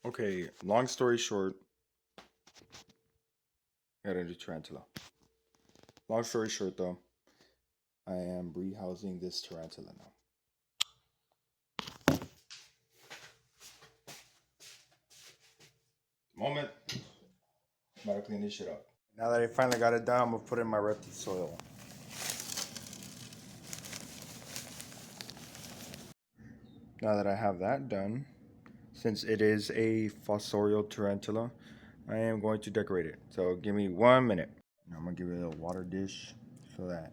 Okay, long story short, I got into tarantula. Long story short, though, I am rehousing this tarantula now. Moment. I'm about to clean this shit up. Now that I finally got it done, I'm gonna put it in my repti soil. Now that I have that done, since it is a fossorial tarantula, I am going to decorate it. So give me 1 minute. I'm gonna give it a little water dish so that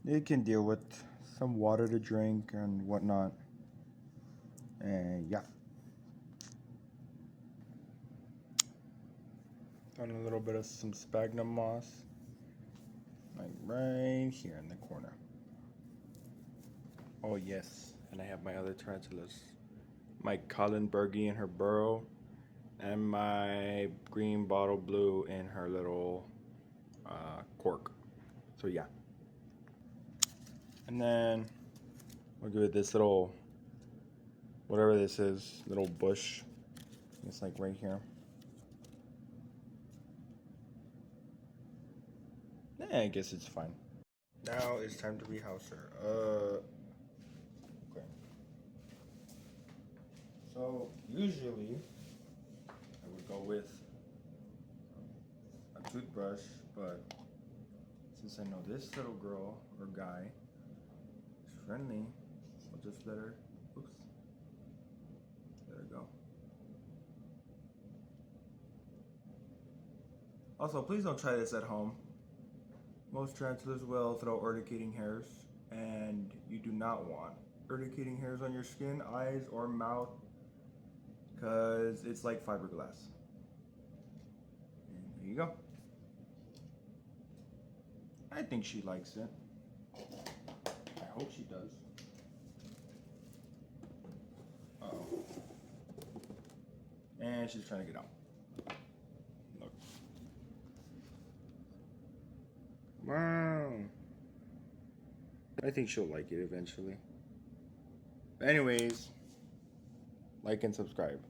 it can deal with some water to drink and whatnot. And yeah. Done a little bit of some sphagnum moss. Like right here in the corner. Oh yes, and I have my other tarantulas. My Collenbergie in her burrow, and my green bottle blue in her little cork. So yeah. And then we'll give it this little, whatever this is, little bush. It's like right here. I guess it's fine. Now it's time to rehouse her. Okay. So usually I would go with a toothbrush, but since I know this little girl or guy is friendly, I'll just let her, oops, let her go. Also, please don't try this at home. Most tarantulas will throw urticating hairs, and you do not want urticating hairs on your skin, eyes, or mouth, because it's like fiberglass. And there you go. I think she likes it. I hope she does. Uh-oh. And she's trying to get out. Look. Wow. I think she'll like it eventually. Anyways, like and subscribe.